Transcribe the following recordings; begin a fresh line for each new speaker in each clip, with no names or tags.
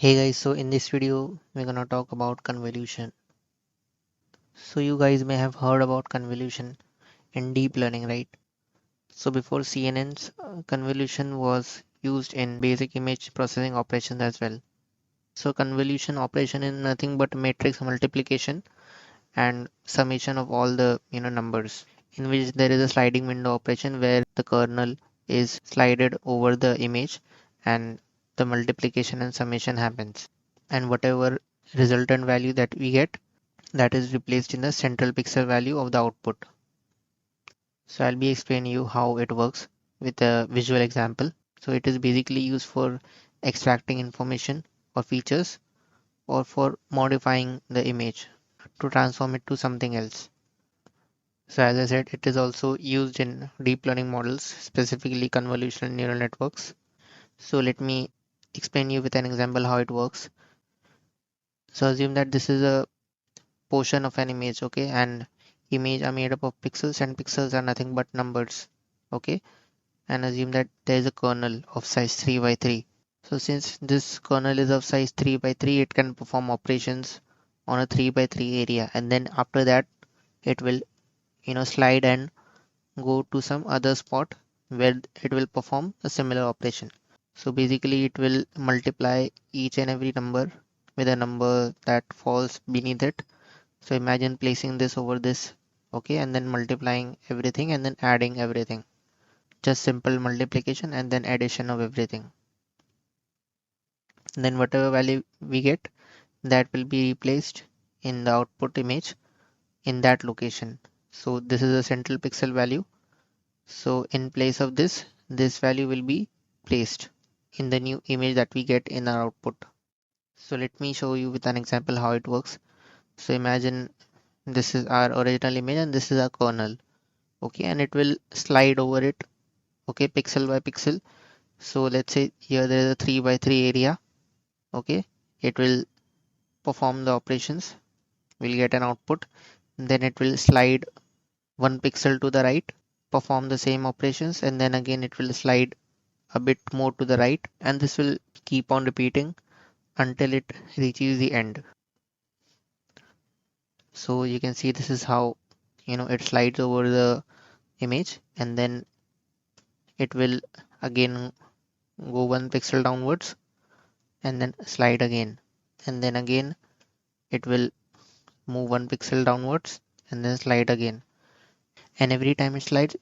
Hey guys, so in this video we're gonna talk about convolution. So you guys may have heard about convolution in deep learning, right? So before CNNs, convolution was used in basic image processing operations as well. So convolution operation is nothing but matrix multiplication and summation of all the numbers, in which there is a sliding window operation where the kernel is slided over the image and the multiplication and summation happens, and whatever resultant value that we get, that is replaced in the central pixel value of the output. So I'll be explaining you how it works with a visual example. So it is basically used for extracting information or features, or for modifying the image to transform it to something else. So as I said, it is also used in deep learning models, specifically convolutional neural networks. So let me explain you with an example how it works. So assume that this is a portion of an image, okay, and image are made up of pixels, and pixels are nothing but numbers, okay, and assume that there is a kernel of size 3 by 3. So since this kernel is of size 3 by 3, it can perform operations on a 3 by 3 area, and then after that it will slide and go to some other spot where it will perform a similar operation. So basically it will multiply each and every number with a number that falls beneath it. So imagine placing this over this, okay, and then multiplying everything and then adding everything. Just simple multiplication and then addition of everything. Then whatever value we get, that will be replaced in the output image in that location. So this is a central pixel value. So in place of this, this value will be placed in the new image that we get in our output. So let me show you with an example how it works. So imagine this is our original image and this is our kernel, okay, and it will slide over it, okay, pixel by pixel. So let's say here there is a 3 by 3 area, okay, it will perform the operations, we'll get an output, then it will slide 1 pixel to the right, perform the same operations, and then again it will slide a bit more to the right, and this will keep on repeating until it reaches the end. So you can see this is how it slides over the image, and then it will again go 1 pixel downwards and then slide again, and then again it will move 1 pixel downwards and then slide again, and every time it slides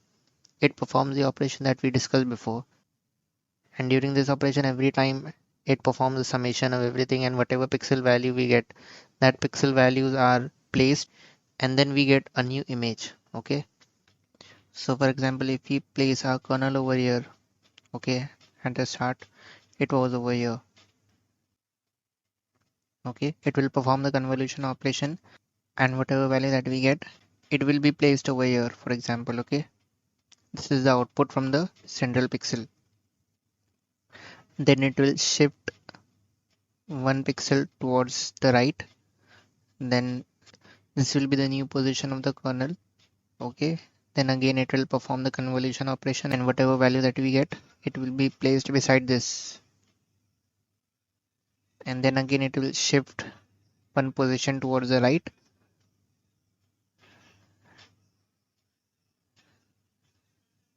it performs the operation that we discussed before. And during this operation, every time it performs the summation of everything, and whatever pixel value we get, that pixel values are placed, and then we get a new image, okay. So for example, if we place our kernel over here, okay, at the start it was over here, okay, it will perform the convolution operation, and whatever value that we get, it will be placed over here, for example, okay. This is the output from the central pixel. Then it will shift 1 pixel towards the right, then this will be the new position of the kernel, okay. Then again it will perform the convolution operation, and whatever value that we get, it will be placed beside this, and then again it will shift 1 position towards the right,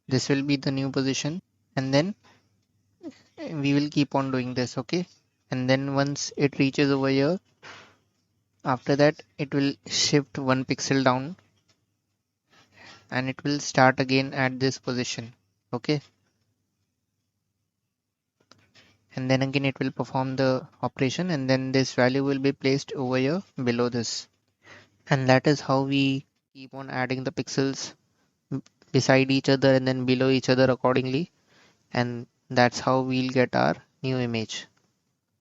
this will be the new position, and then we will keep on doing this, okay. And then once it reaches over here, after that it will shift 1 pixel down, and it will start again at this position, okay. And then again it will perform the operation, and then this value will be placed over here below this. And that is how we keep on adding the pixels beside each other and then below each other accordingly, and that's how we'll get our new image.